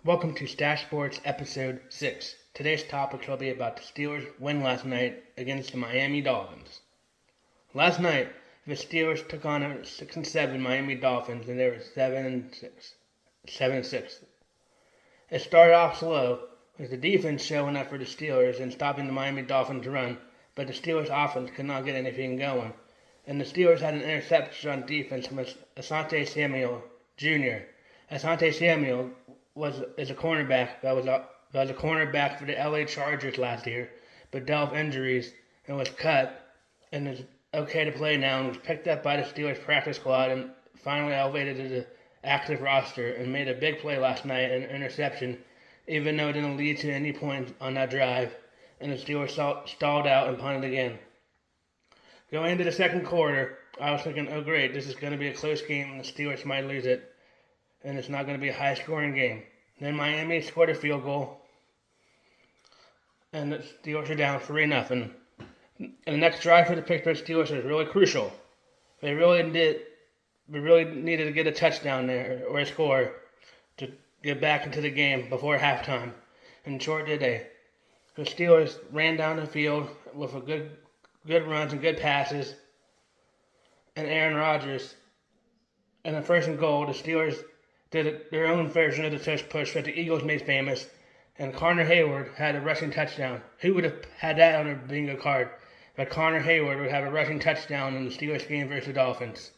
Welcome to Stache Sports Episode 6. Today's topic will be about the Steelers' win last night against the Miami Dolphins. Last night, the Steelers took on a 6-7 Miami Dolphins, and they were 7-6. 7-6. It started off slow, with the defense showing up for the Steelers and stopping the Miami Dolphins' run, but the Steelers' offense could not get anything going. And the Steelers had an interception on defense from Asante Samuel Jr. Asante Samuel is a cornerback that was a cornerback for the LA Chargers last year, but dealt with injuries and was cut and is okay to play now and was picked up by the Steelers practice squad and finally elevated to the active roster and made a big play last night, an interception, even though it didn't lead to any points on that drive, and the Steelers stalled out and punted again. Going into the second quarter, I was thinking, oh great, this is going to be a close game and the Steelers might lose it, and it's not going to be a high-scoring game. Then Miami scored a field goal, and the Steelers are down 3-0. And the next drive for the Pittsburgh Steelers was really crucial. They really needed to get a touchdown there or a score to get back into the game before halftime. And short did they. The Steelers ran down the field with a good runs and good passes, and Aaron Rodgers. And the first and goal, the Steelers did their own version of the tush push that the Eagles made famous, and Connor Hayward had a rushing touchdown. Who would have had that on a bingo card? But Connor Hayward would have a rushing touchdown in the Steelers game versus the Dolphins.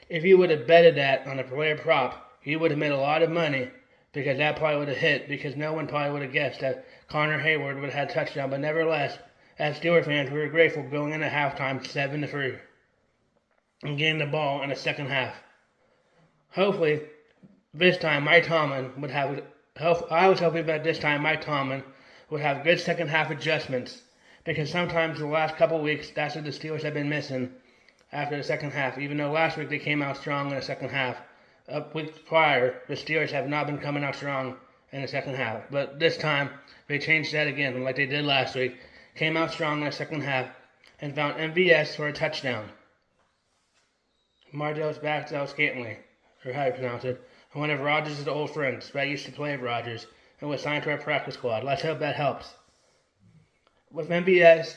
If you would have betted that on a player prop, you would have made a lot of money because that probably would have hit because no one probably would have guessed that Connor Hayward would have had a touchdown. But nevertheless, as Steelers fans, we were grateful going into halftime 7-3 and getting the ball in the second half. Hopefully, this time Mike Tomlin would have. I was hoping that this time Mike Tomlin would have good second half adjustments because sometimes the last couple of weeks that's what the Steelers have been missing after the second half. Even though last week they came out strong in the second half, weeks prior the Steelers have not been coming out strong in the second half. But this time they changed that again, like they did last week. Came out strong in the second half and found MVS for a touchdown. Martellus Scantling, or how you pronounce it. One of Rodgers' old friends. I used to play with Rodgers and was signed to our practice squad. Let's hope that helps. With MVS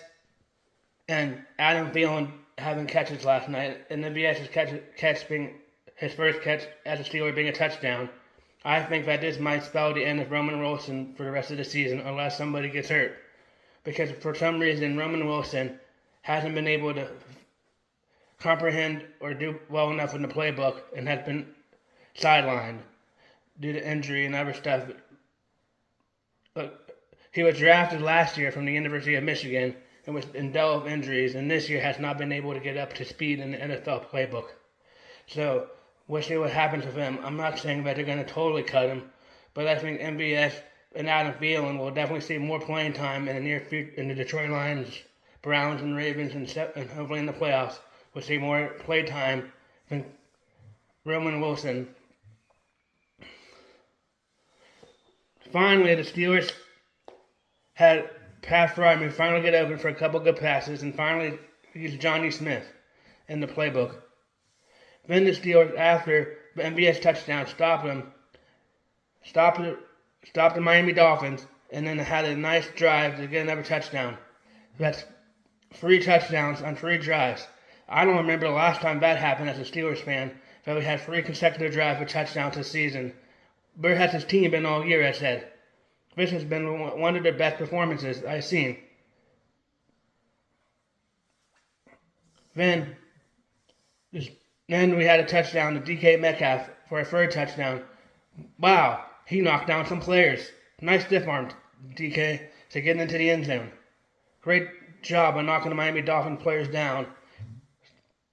and Adam Thielen having catches last night, and MVS's catch being his first catch as a Steeler being a touchdown, I think that this might spell the end of Roman Wilson for the rest of the season unless somebody gets hurt. Because for some reason, Roman Wilson hasn't been able to comprehend or do well enough in the playbook and has been sidelined due to injury and other stuff. But he was drafted last year from the University of Michigan and was dealt with injuries, and this year has not been able to get up to speed in the NFL playbook. So we'll see what happens with him. I'm not saying that they're going to totally cut him, but I think MVS and Adam Thielen will definitely see more playing time in the near future in the Detroit Lions, Browns, and Ravens, and hopefully in the playoffs. We'll see more play time than Roman Wilson. Finally, the Steelers had Pat Fryman finally get open for a couple good passes and finally use Johnny Smith in the playbook. Then the Steelers, after the MVS touchdown, stopped the Miami Dolphins, and then had a nice drive to get another touchdown. That's 3 touchdowns on 3 drives. I don't remember the last time that happened as a Steelers fan, that we had 3 consecutive drives with touchdowns this season. Where has his team been all year, I said. This has been one of the best performances I've seen. Then we had a touchdown to DK Metcalf for a third touchdown. Wow, he knocked down some players. Nice stiff arm, DK, to get into the end zone. Great job on knocking the Miami Dolphins players down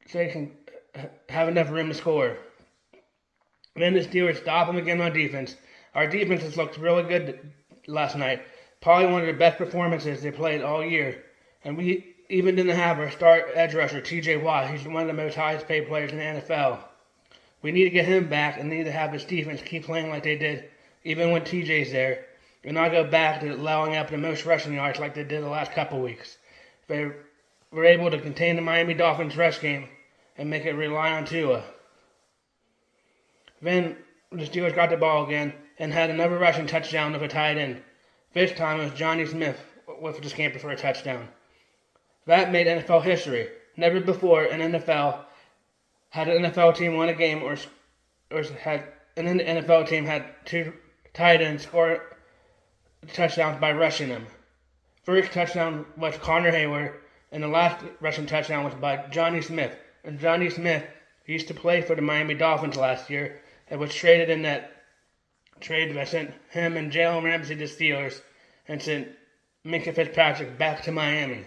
so they can have enough room to score. Then the Steelers stop him again on defense. Our defense has looked really good last night. Probably one of the best performances they played all year. And we even didn't have our star edge rusher, TJ Watt. He's one of the most highest paid players in the NFL. We need to get him back and need to have this defense keep playing like they did even when TJ's there. And not go back to allowing up the most rushing yards like they did the last couple weeks. They were able to contain the Miami Dolphins rush game and make it rely on Tua. Then the Steelers got the ball again and had another rushing touchdown with a tight end. This time it was Johnny Smith with the scamper for a touchdown. That made NFL history. Never before had an NFL team won a game or had an NFL team had two tight ends score touchdowns by rushing them. First touchdown was Connor Hayward, and the last rushing touchdown was by Johnny Smith. And Johnny Smith used to play for the Miami Dolphins last year and was traded in that trade that sent him and Jalen Ramsey to Steelers and sent Minkah Fitzpatrick back to Miami.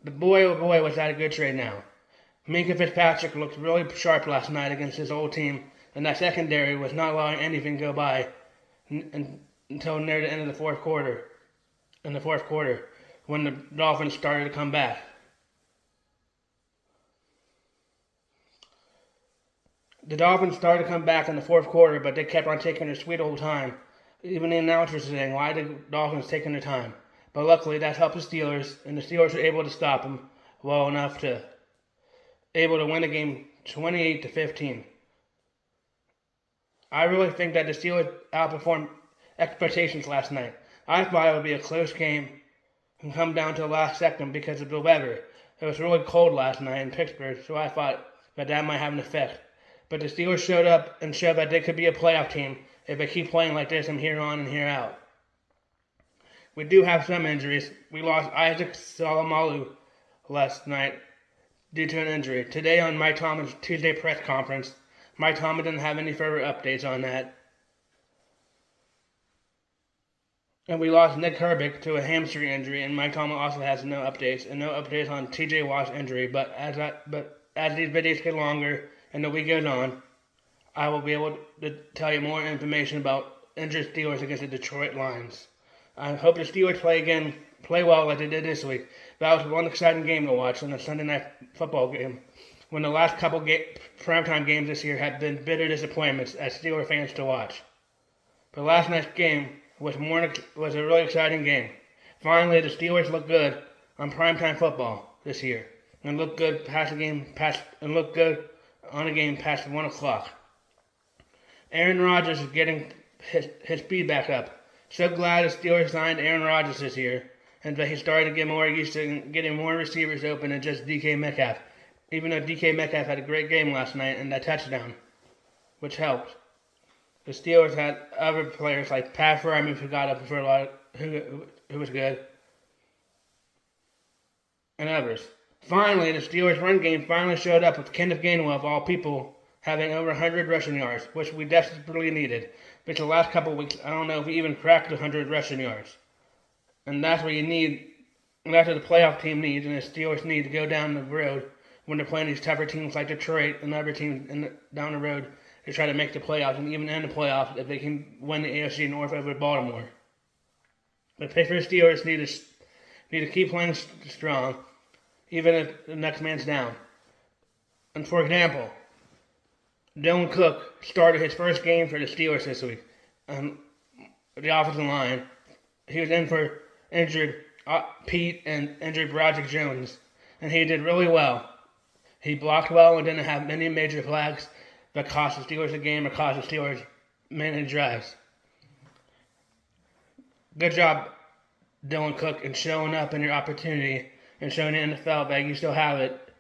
The boy, oh boy, was that a good trade now. Minkah Fitzpatrick looked really sharp last night against his old team, and that secondary was not allowing anything to go by until near the end of the fourth quarter. In the fourth quarter, when the Dolphins started to come back. The Dolphins started to come back in the fourth quarter, but they kept on taking their sweet old time. Even the announcers were saying, why are the Dolphins taking their time? But luckily, that helped the Steelers, and the Steelers were able to stop them well enough to able to win the game 28-15. I really think that the Steelers outperformed expectations last night. I thought it would be a close game and come down to the last second because of the weather. It was really cold last night in Pittsburgh, so I thought that might have an effect. But the Steelers showed up and showed that they could be a playoff team if they keep playing like this from here on and here out. We do have some injuries. We lost Isaac Salamalu last night due to an injury. Today on Mike Tomlin's Tuesday press conference, Mike Tomlin didn't have any further updates on that. And we lost Nick Herbig to a hamstring injury, and Mike Tomlin also has no updates, and no updates on TJ Watt's injury. But as these videos get longer and the week goes on, I will be able to tell you more information about injured Steelers against the Detroit Lions. I hope the Steelers play well like they did this week. That was one exciting game to watch on the Sunday night football game, when the last couple primetime games this year have been bitter disappointments as Steelers fans to watch. But last night's game was a really exciting game. Finally, the Steelers look good on primetime football this year, and look good on a game past 1 o'clock. Aaron Rodgers is getting his speed back up. So glad the Steelers signed Aaron Rodgers this year, and that he started to get more used to getting more receivers open than just DK Metcalf. Even though DK Metcalf had a great game last night and that touchdown, which helped. The Steelers had other players like Pat Fryman who got up for a lot, who was good, and others. Finally, the Steelers' run game finally showed up with Kenneth Gainwell, of all people, having over 100 rushing yards, which we desperately needed. Because the last couple of weeks, I don't know if we even cracked 100 rushing yards. And that's what you need, and that's what the playoff team needs, and the Steelers need to go down the road when they're playing these tougher teams like Detroit and other teams down the road to try to make the playoffs and even end the playoffs if they can win the AFC North over Baltimore. The Pittsburgh Steelers need to keep playing strong, even if the next man's down. And for example, Dylan Cook started his first game for the Steelers this week on the offensive line. He was in for injured Pete and injured Broderick Jones, and he did really well. He blocked well and didn't have many major flags that cost the Steelers a game or cost the Steelers many drives. Good job, Dylan Cook, in showing up in your opportunity and showing the NFL that you still have it.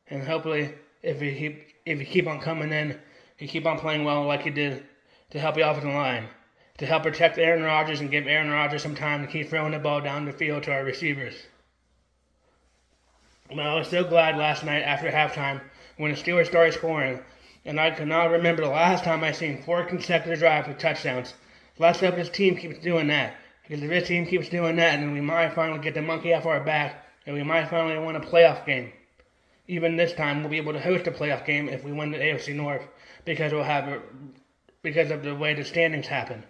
And hopefully, if you keep on coming in, you keep on playing well like you did to help the offensive line, to help protect Aaron Rodgers and give Aaron Rodgers some time to keep throwing the ball down the field to our receivers. But I was so glad last night after halftime when the Steelers started scoring, and I could not remember the last time I seen 4 consecutive drives with touchdowns. Let's hope this team keeps doing that, because if this team keeps doing that, then we might finally get the monkey off our back, and we might finally win a playoff game. Even this time, we'll be able to host a playoff game if we win the AFC North, because because of the way the standings happen.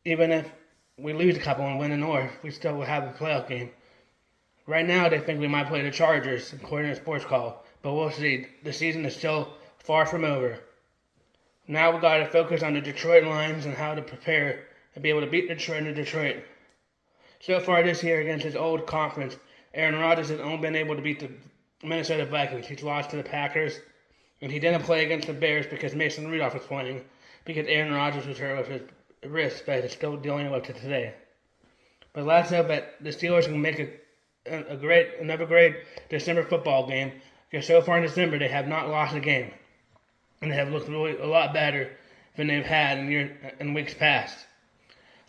Even if we lose a couple and win the North, we still will have a playoff game. Right now, they think we might play the Chargers, according to Sports Call, but we'll see. The season is still far from over. Now we got to focus on the Detroit Lions and how to prepare and be able to beat Detroit in Detroit. So far this year against his old conference, Aaron Rodgers has only been able to beat the Minnesota Vikings. He's lost to the Packers, and he didn't play against the Bears because Mason Rudolph was playing. because Aaron Rodgers was hurt with his wrist that he's still dealing with it today. But let's hope that the Steelers can make another great December football game, because so far in December they have not lost a game, and they have looked really a lot better than they've had in weeks past.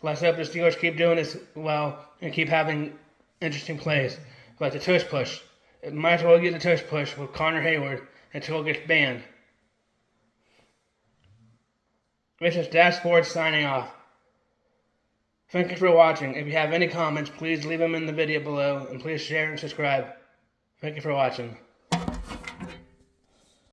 Let's hope the Steelers keep doing this well and keep having interesting plays, like the tush push. It might as well get the tush push with Connor Hayward until it gets banned. This is Stache Sports signing off. Thank you for watching. If you have any comments, please leave them in the video below, and please share and subscribe. Thank you for watching.